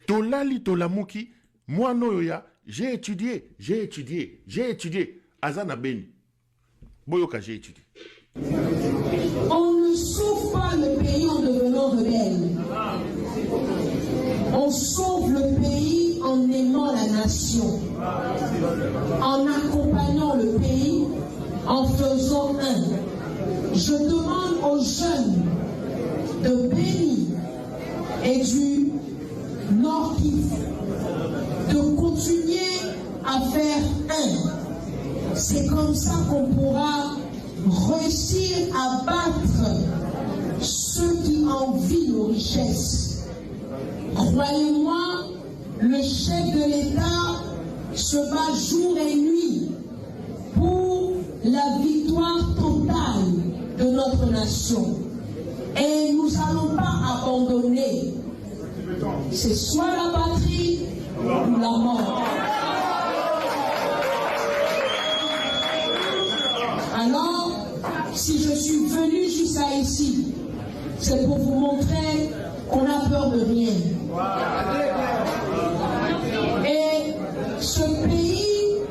Tolali Tolamuki, moi Noya, j'ai étudié. Azana Beni. Boyoka, j'ai étudié. On ne sauve pas le pays en devenant rebelle. On sauve le pays en aimant la nation, en accompagnant le pays, en faisant un. Je demande aux jeunes de Béni et du Nord Kivu de continuer à faire un. C'est comme ça qu'on pourra réussir à battre ceux qui envient nos richesses. Croyez-moi, le chef de l'État se bat jour et nuit pour la victoire totale de notre nation. Et nous n'allons pas abandonner. C'est soit la patrie ou la mort. Alors, si je suis venu jusqu'à ici, c'est pour vous montrer qu'on n'a peur de rien. Et ce pays,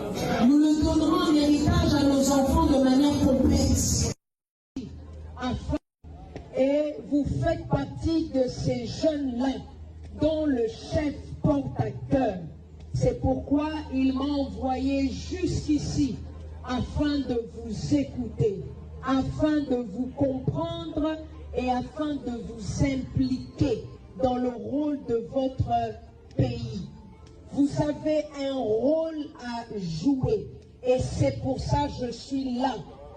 nous le donnerons en héritage à nos enfants de manière complexe. Et vous faites partie de ces jeunes-là dont le chef porte à cœur. C'est pourquoi il m'a envoyé jusqu'ici afin de vous écouter, afin de vous comprendre et afin de vous impliquer dans le rôle de votre pays. Vous avez un rôle à jouer et c'est pour ça que je suis là,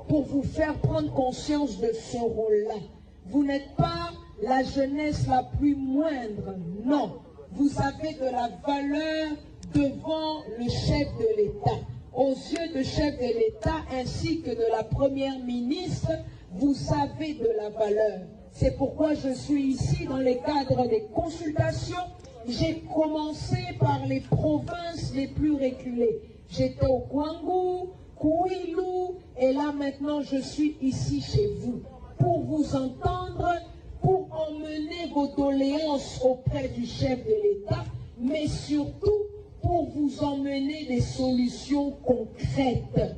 pour vous faire prendre conscience de ce rôle-là. Vous n'êtes pas la jeunesse la plus moindre, non. Vous avez de la valeur devant le chef de l'État. Aux yeux du chef de l'État ainsi que de la première ministre, vous avez de la valeur. C'est pourquoi je suis ici dans le cadre des consultations. J'ai commencé par les provinces les plus reculées. J'étais au Kwangu, Kouilou, et là maintenant je suis ici chez vous pour vous entendre, pour emmener vos doléances auprès du chef de l'État, mais surtout pour vous emmener des solutions concrètes.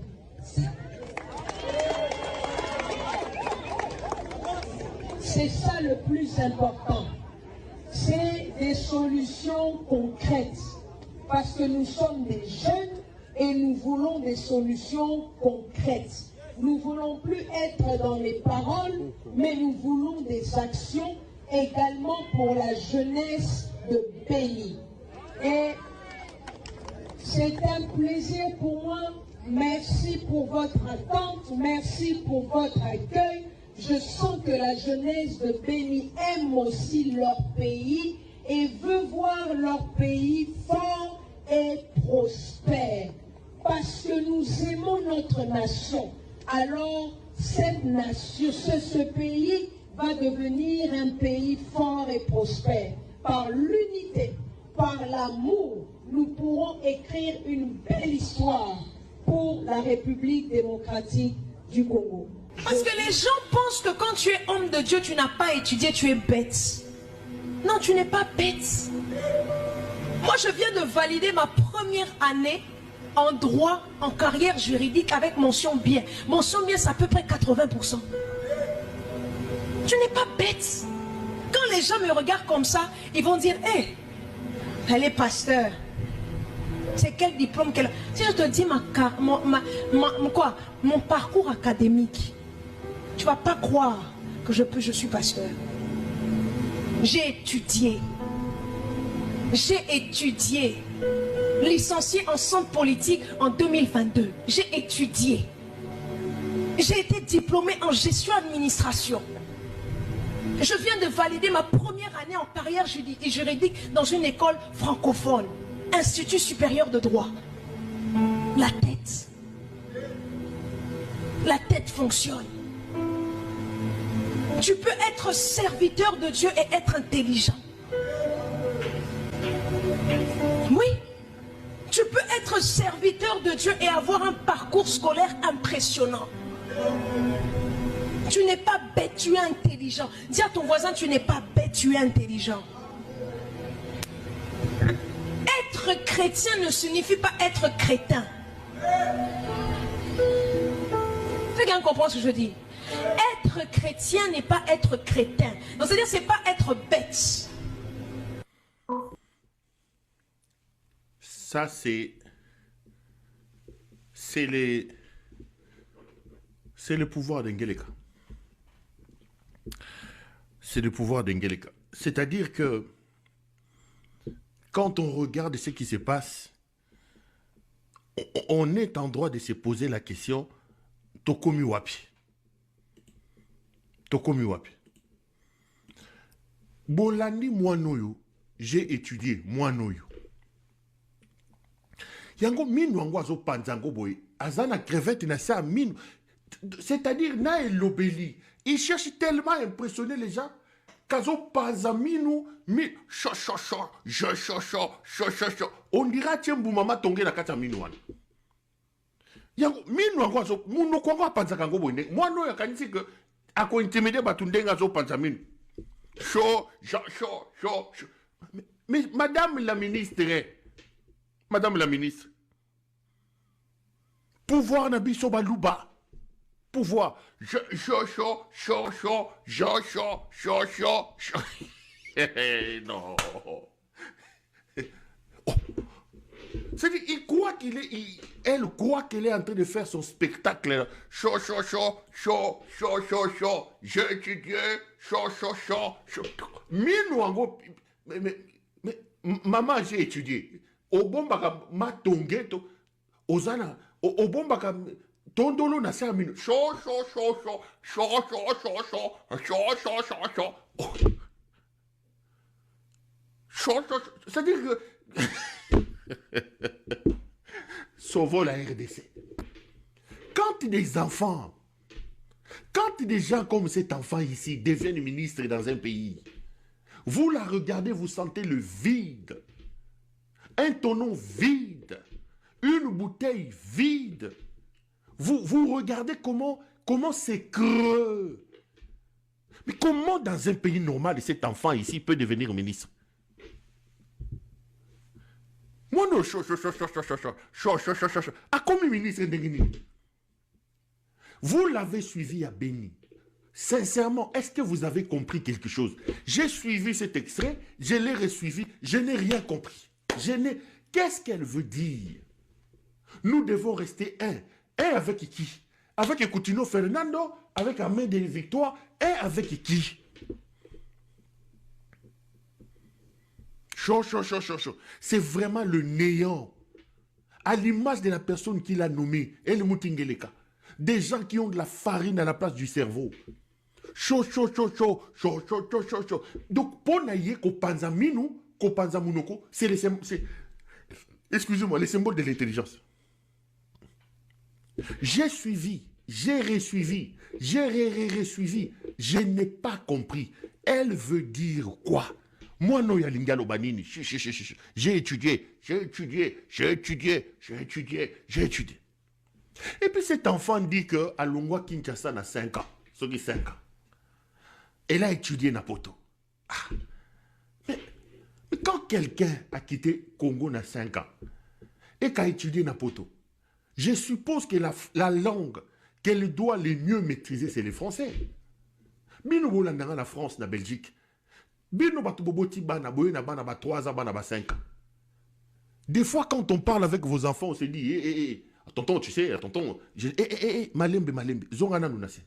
C'est ça le plus important. C'est des solutions concrètes. Parce que nous sommes des jeunes et nous voulons des solutions concrètes. Nous ne voulons plus être dans les paroles, mais nous voulons des actions également pour la jeunesse de Béni. Et c'est un plaisir pour moi. Merci pour votre attente, merci pour votre accueil. Je sens que la jeunesse de Béni aime aussi leur pays et veut voir leur pays fort et prospère. Parce que nous aimons notre nation. Alors, cette nation, ce pays va devenir un pays fort et prospère. Par l'unité, par l'amour, nous pourrons écrire une belle histoire pour la République démocratique du Congo. Parce que les gens pensent que quand tu es homme de Dieu, tu n'as pas étudié, tu es bête. Non, tu n'es pas bête. Moi, je viens de valider ma première année en droit, en carrière juridique avec mention bien. Mention bien, c'est à peu près 80%. Tu n'es pas bête. Quand les gens me regardent comme ça, ils vont dire, hé, hey, elle est pasteur. C'est quel diplôme qu'elle a? Si je te dis mon parcours académique, tu ne vas pas croire que je suis pasteur. J'ai étudié. Licencié en sciences politiques en 2022. J'ai étudié. J'ai été diplômé en gestion administration. Je viens de valider ma première année en carrière juridique dans une école francophone. Institut supérieur de droit. La tête fonctionne. Tu peux être serviteur de Dieu et être intelligent. Oui, tu peux être serviteur de Dieu et avoir un parcours scolaire impressionnant. Tu n'es pas bête, tu es intelligent. Dis à ton voisin, tu n'es pas bête, tu es intelligent. chrétien ne signifie pas être crétin. Fais bien comprendre ce que je dis. Être chrétien n'est pas être crétin. Donc c'est-à-dire c'est pas être bête. Ça c'est le pouvoir d'Engeleka. C'est le pouvoir d'Engeleka. C'est-à-dire que quand on regarde ce qui se passe, on est en droit de se poser la question Tokomi wapi. Tokomi wapi. Bolandi Mwanoyo, j'ai étudié Mwanoyo. Yango minu angwazo panzango boy. Azana crevette na sa minu. C'est-à-dire, na elobeli. Il cherche tellement à impressionner les gens. Kazo panzaminu, mi cho cho cho, je cho cho, cho cho cho. On dira tiens boumama tongé na kata minu wana. Yango minu angwazo, muno kwangwa panzakango boy. Moi no yakanisi que ako intimider batundenga zo panzaminu. Cho, cho, cho, cho. Mais madame la ministre, Madame la ministre, pouvoir nabiso baluba. Pouvoir. Non. Oh. C'est-à-dire, il croit qu'il est, elle croit qu'elle est en train de faire son spectacle. J'ai étudié, mais, maman, j'ai étudié. Au bon baka matongeto ozana au bon baka tondolo na sa minu c'est-à-dire que sauvons la RDC. Quand des enfants, quand des gens comme cet enfant ici deviennent ministres dans un pays, vous la regardez, vous sentez le vide. Un tonneau vide, une bouteille vide. Vous regardez comment c'est creux. Mais comment dans un pays normal cet enfant ici peut devenir ministre? Moi non, à combien ministre de vous l'avez suivi à Béni. Sincèrement, est-ce que vous avez compris quelque chose? J'ai suivi cet extrait, je l'ai resuivi, je n'ai rien compris. Qu'est-ce qu'elle veut dire? Nous devons rester un. Un avec qui? Avec Coutinho Fernando, avec Ahmed de Victoire, un avec qui? Chaud. C'est vraiment le néant. À l'image de la personne qui l'a nommé, El Moutingeleka. Des gens qui ont de la farine à la place du cerveau. Chaud. Donc, pour naïe, Kopanzaminu, Kopanzamunoko, c'est les excusez-moi, les symboles de l'intelligence. J'ai suivi, j'ai resuivi, j'ai resuivi. Je n'ai pas compris. Elle veut dire quoi? Moi, non, ya lingalo banini. J'ai étudié. Et puis cet enfant dit que à Longwa Kinshasa a 5 ans. Ce qui 5 ans. Elle a étudié Napoto. Ah. Mais quand quelqu'un a quitté Congo à 5 ans et qu'a étudié Napoto, je suppose que la langue qu'elle doit le mieux maîtriser, c'est le français. Bino bolandanga la France, la Belgique. Bino batuboboti bana boyena bana ba 3 ans, bana ba 5 ans. Des fois, quand on parle avec vos enfants, on se dit, tonton, tu sais, tonton, malembe, zongana nunase.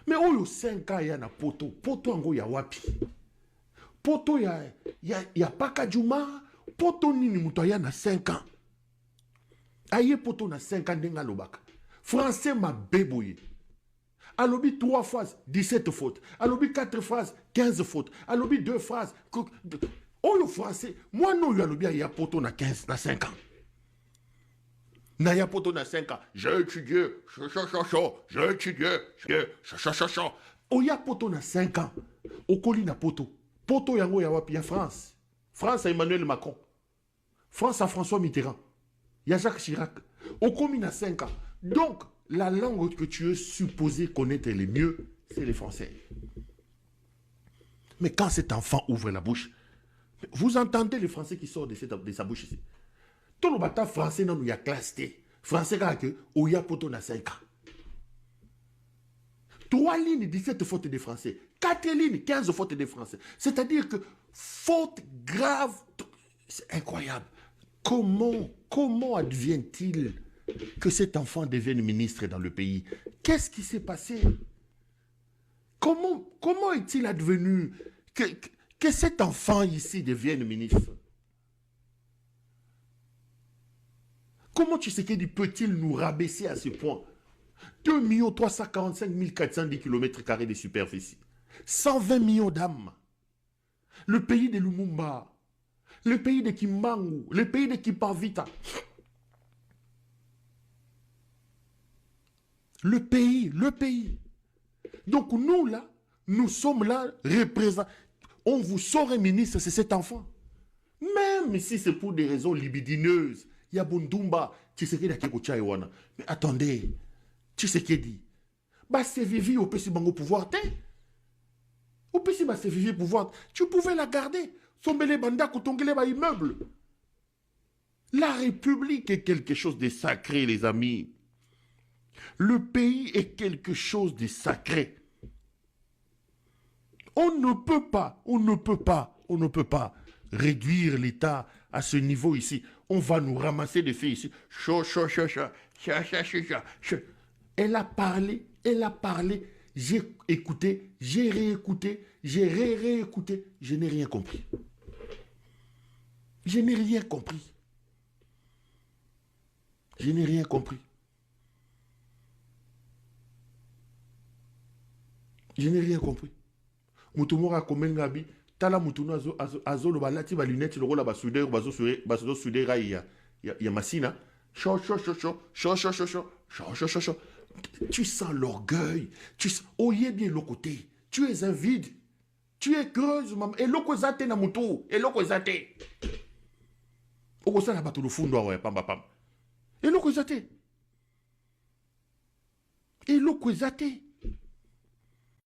Mais oyo 5 ans, ya na poto ango ya wapi. Poto ya Pakajuma, poto nini muto ya na 5 ans. Aye poto na 5 ans denga lobaka. Français ma béboye. Alobi 3 phrases, 17 fautes. Alobi 4 phrases, 15 fautes. Alobi 2 phrases. Oh le français, moi non alobi ya poto na 15 na 5 ans. Na ya poto na 5 ans. J'ai étudié, j'ai étudié. Oh ya poto na 5 ans. Okoli na poto. Poto yango ya wapi ya France. France à Emmanuel Macron. France à François Mitterrand. Il y a Jacques Chirac. Au commune à 5 ans. Donc, la langue que tu es supposé connaître le mieux, c'est le français. Mais quand cet enfant ouvre la bouche, vous entendez le français qui sort de sa bouche ici. Tout le bata français non, il y a classe T. Français, que ou y a poto na 5 ans. 3 lignes, 17 fautes de français. 4 lignes, 15 fautes de français. C'est-à-dire que faute grave, c'est incroyable. Comment advient-il que cet enfant devienne ministre dans le pays? Qu'est-ce qui s'est passé? Comment est-il advenu que cet enfant ici devienne ministre? Comment Tshisekedi peut-il nous rabaisser à ce point? 2 345 410 km² de superficie. 120 millions d'âmes. Le pays de Lumumba. Le pays de Kimbangu. Le pays de Kipavita. Le pays. Donc nous là, nous sommes là représentants. On vous saurait ministre, c'est cet enfant. Même si c'est pour des raisons libidineuses. Il y a Bundumba, Tshisekedi a wana. Mais attendez, Tshisekedi, bah c'est vivi au PC Bango pouvoir, au PC bah c'est vivi pouvoir, tu pouvais la garder. Sombele banda kotongele ba immeuble. La République est quelque chose de sacré, les amis. Le pays est quelque chose de sacré. On ne peut pas réduire l'État à ce niveau ici. On va nous ramasser des filles ici. Elle a parlé. J'ai écouté, j'ai réécouté, j'ai réécouté. Je n'ai rien compris. Je n'ai rien compris. Mutumora komengabi tala mutuno azo lo balati ba lunette lo la ba soudeur bazo soudera ya masina. Tu sens l'orgueil. Oye bien le côté. Tu es un vide. Tu es creuse, maman. Et loko zate na mutu. Et loko zate. Oko sa na bato lo fundo wa pamba pam. Et loko zate.